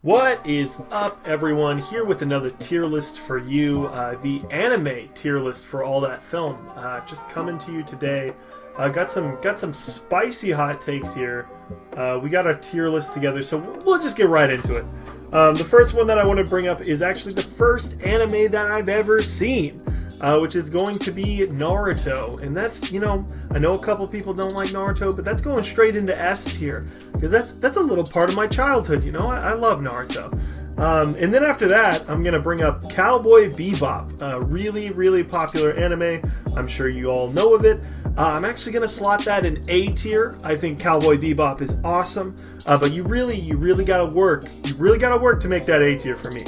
What is up, everyone? Here with another tier list for you, the anime tier list for all that film. Just coming to you today. Got some spicy hot takes here. We got our tier list together, so we'll just get right into it. The first one that I want to bring up is actually the first anime that I've ever seen, which is going to be Naruto. And that's, I know a couple people don't like Naruto, but that's going straight into S tier, because that's a little part of my childhood. I love Naruto. And then after that, I'm going to bring up Cowboy Bebop, a really popular anime. I'm sure you all know of it. I'm actually going to slot that in A tier. I think Cowboy Bebop is awesome, but you really got to work. You really got to work to make that A tier for me.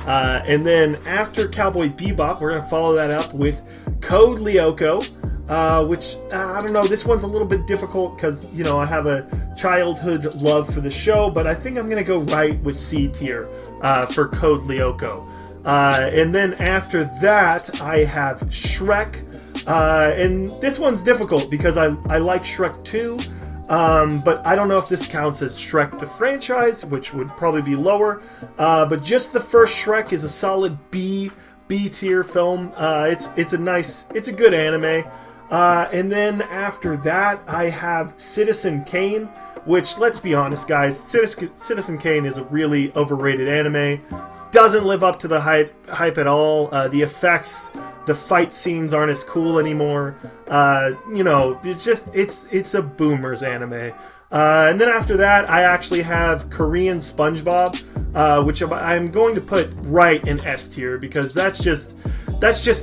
And then after Cowboy Bebop, we're going to follow that up with Code Lyoko, which, I don't know, this one's a little bit difficult because, I have a childhood love for the show, but I think I'm going to go right with C tier for Code Lyoko. And then after that, I have Shrek, and this one's difficult because I like Shrek 2, but I don't know if this counts as Shrek the franchise, which would probably be lower, but just the first Shrek is a solid B tier film. It's a good anime. And then after that, I have Citizen Kane, which, let's be honest, guys, Citizen Kane is a really overrated anime. Doesn't live up to the hype at all. The effects, the fight scenes aren't as cool anymore. It's a boomer's anime. And then after that, I actually have Korean SpongeBob, which I'm going to put right in S tier, because that's just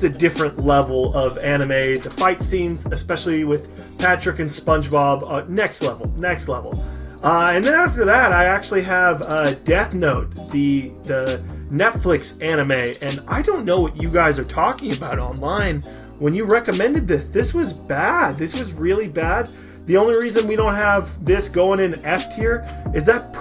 a different level of anime. The fight scenes, especially with Patrick and SpongeBob, next level. And then after that, I actually have Death Note, the Netflix anime, and I don't know what you guys are talking about online when you recommended this. This was bad. This was really bad. The only reason we don't have this going in F tier is that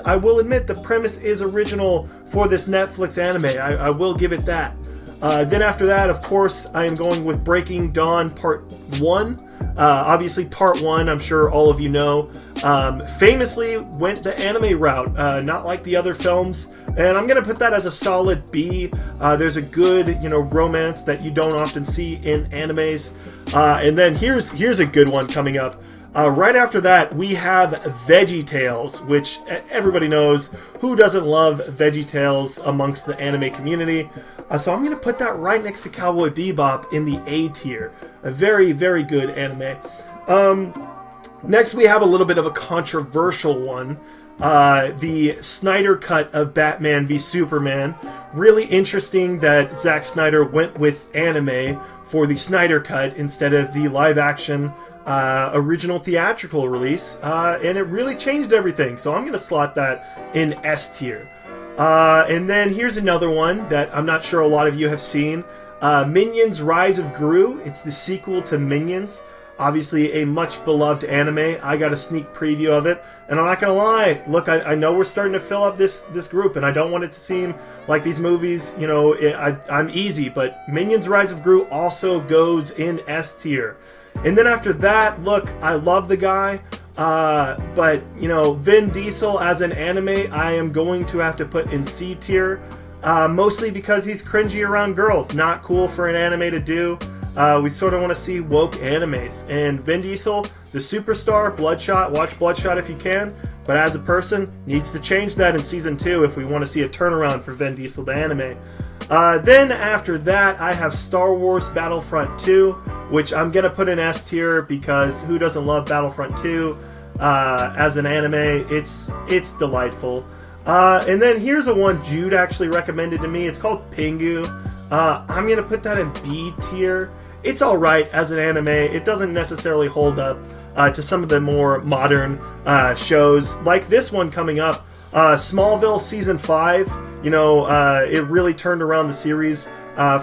I will admit, the premise is original for this Netflix anime. I will give it that. Then after that, of course, I am going with Breaking Dawn Part 1. Obviously, Part 1, I'm sure all of you know, famously went the anime route, not like the other films. And I'm going to put that as a solid B. There's a good, romance that you don't often see in animes. And then here's a good one coming up. Right after that, we have Veggie Tales, which everybody knows. Who doesn't love Veggie Tales amongst the anime community? So I'm going to put that right next to Cowboy Bebop in the A tier. A very good anime. Next, we have a little bit of a controversial one. The Snyder cut of Batman v Superman. Really interesting that Zack Snyder went with anime for the Snyder cut instead of the live-action original theatrical release, and it really changed everything, so I'm going to slot that in S tier. And then here's another one that I'm not sure a lot of you have seen, Minions Rise of Gru. It's the sequel to Minions, obviously a much beloved anime. I got a sneak preview of it, and I'm not going to lie, look, I know we're starting to fill up this group, and I don't want it to seem like these movies, I'm easy, but Minions Rise of Gru also goes in S tier. And then after that, look, I love the guy, but, Vin Diesel as an anime, I am going to have to put in C tier, mostly because he's cringy around girls. Not cool for an anime to do. We sort of want to see woke animes. And Vin Diesel, the superstar, Bloodshot, watch Bloodshot if you can, but as a person, needs to change that in Season 2 if we want to see a turnaround for Vin Diesel, the anime. Then after that, I have Star Wars Battlefront 2, which I'm going to put in S tier because who doesn't love Battlefront 2 as an anime? It's delightful. And then here's a one Jude actually recommended to me. It's called Pingu. I'm going to put that in B tier. It's alright as an anime. It doesn't necessarily hold up to some of the more modern shows, like this one coming up, Smallville Season 5. It really turned around the series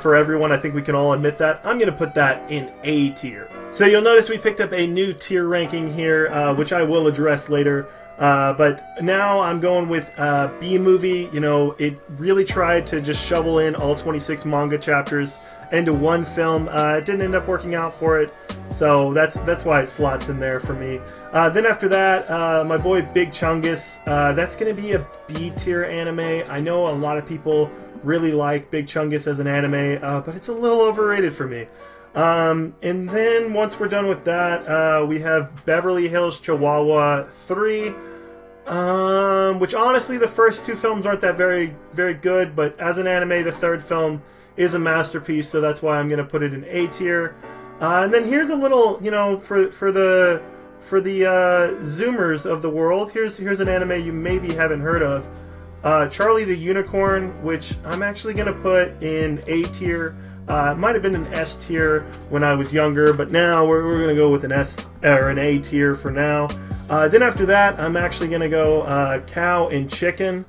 for everyone. I think we can all admit that. I'm going to put that in A tier. So you'll notice we picked up a new tier ranking here, which I will address later. But now I'm going with B movie. It really tried to just shovel in all 26 manga chapters into one film. It didn't end up working out for it, so that's why it slots in there for me. Then after that, my boy Big Chungus. That's going to be a B tier anime. I know a lot of people really like Big Chungus as an anime, but it's a little overrated for me. And then once we're done with that, we have Beverly Hills Chihuahua 3, which honestly the first two films aren't that very good, but as an anime the third film is a masterpiece, so that's why I'm going to put it in A tier. And then here's a little, you know, for the Zoomers of the world, here's an anime you maybe haven't heard of. Charlie the Unicorn, which I'm actually going to put in A tier. It might have been an S tier when I was younger, but now we're going to go with an S or an A tier for now. Then after that, I'm actually going to go Cow and Chicken,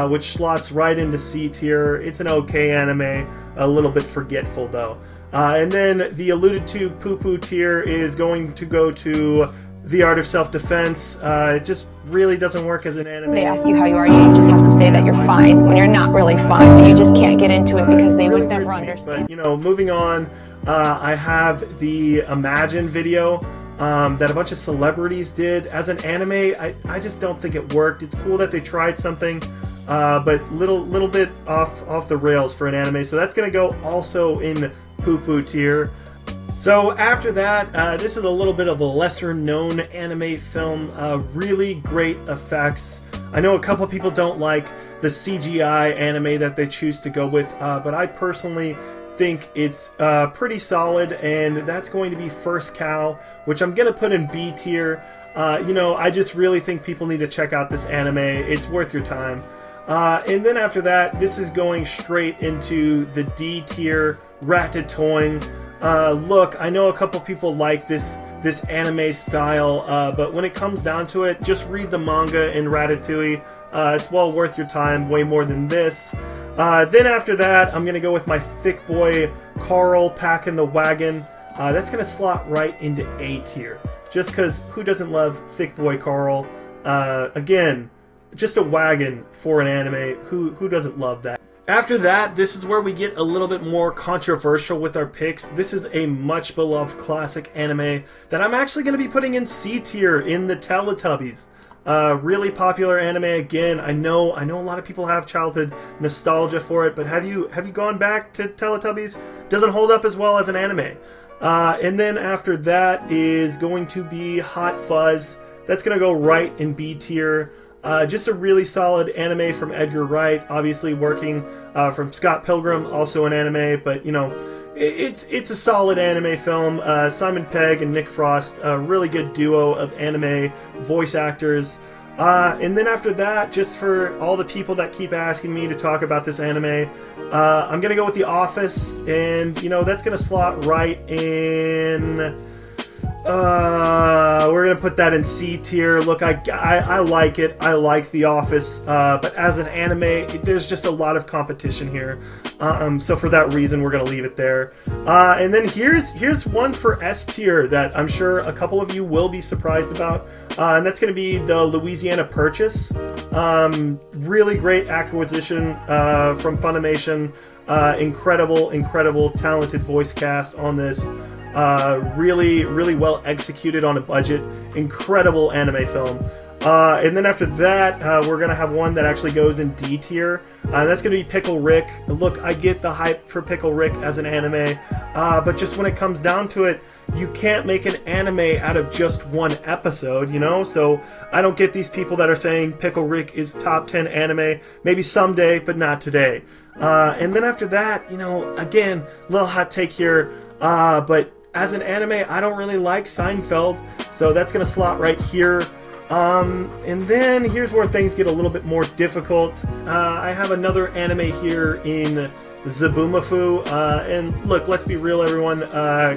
which slots right into C tier. It's an okay anime, a little bit forgetful though. And then the alluded to Poo Poo tier is going to go to The Art of Self-Defense. It just really doesn't work as an anime. They ask you how you are, you just have to say that you're fine when you're not really fine, but you just can't get into it because they would never understand. But, you know, moving on, I have the Imagine video that a bunch of celebrities did. As an anime, I just don't think it worked. It's cool that they tried something, but little bit off the rails for an anime. So that's going to go also in Poo Poo tier. So after that, this is a little bit of a lesser known anime film. Really great effects. I know a couple of people don't like the CGI anime that they choose to go with, but I personally think it's pretty solid, and that's going to be First Cow, which I'm going to put in B tier. You know, I just really think people need to check out this anime. It's worth your time. And then after that, this is going straight into the D tier, Ratatouille. Look, I know a couple people like this anime style, but when it comes down to it, just read the manga in Ratatouille. It's well worth your time, way more than this. Then after that, I'm going to go with my thick boy Carl packing the wagon. That's going to slot right into A tier, just because who doesn't love thick boy Carl? Again, just a wagon for an anime. Who doesn't love that? After that, this is where we get a little bit more controversial with our picks. This is a much beloved classic anime that I'm actually going to be putting in C tier, in the Teletubbies. Really popular anime. Again, I know a lot of people have childhood nostalgia for it, but have you gone back to Teletubbies? Doesn't hold up as well as an anime. And then after that is going to be Hot Fuzz. That's going to go right in B tier. Just a really solid anime from Edgar Wright, obviously working from Scott Pilgrim, also an anime, but you know, it's a solid anime film. Simon Pegg and Nick Frost, a really good duo of anime voice actors. And then after that, just for all the people that keep asking me to talk about this anime, I'm gonna go with The Office, and you know, that's gonna slot right in. We're gonna put that in C tier. Look, I like it. I like The Office, but as an anime, there's just a lot of competition here. So for that reason, we're gonna leave it there. And then here's one for S tier that I'm sure a couple of you will be surprised about, and that's gonna be the Louisiana Purchase. Really great acquisition from Funimation. Incredible, talented voice cast on this. Really well executed on a budget. Incredible anime film. And then after that, we're going to have one that actually goes in D tier. That's going to be Pickle Rick. Look, I get the hype for Pickle Rick as an anime, but just when it comes down to it, you can't make an anime out of just one episode, you know? So I don't get these people that are saying Pickle Rick is top 10 anime. Maybe someday, but not today. And then after that, you know, again, little hot take here, but as an anime, I don't really like Seinfeld, so that's going to slot right here. And then here's where things get a little bit more difficult. I have another anime here in Zabumafu, and look, let's be real, everyone.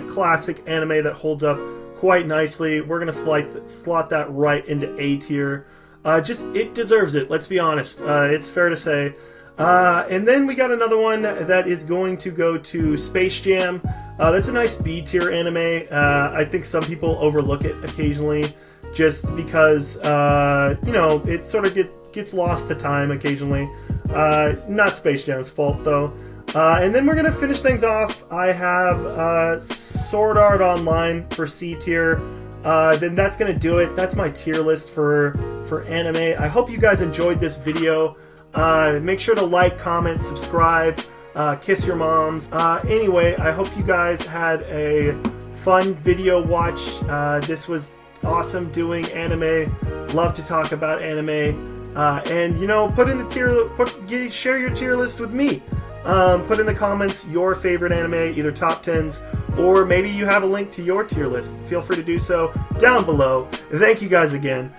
Classic anime that holds up quite nicely. We're going to slot that right into A tier. It deserves it, let's be honest. It's fair to say. And then we got another one that is going to go to Space Jam. That's a nice B tier anime. I think some people overlook it occasionally just because, you know, it sort of gets lost to time occasionally. Not Space Jam's fault, though. And then we're going to finish things off. I have Sword Art Online for C tier. Then that's going to do it. That's my tier list for anime. I hope you guys enjoyed this video. Make sure to like, comment, subscribe, kiss your moms. Anyway, I hope you guys had a fun video watch. This was awesome doing anime. Love to talk about anime. And you know, put in the share your tier list with me. Put in the comments your favorite anime, either top 10s, or maybe you have a link to your tier list. Feel free to do so down below. Thank you guys again.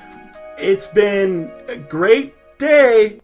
It's been a great day.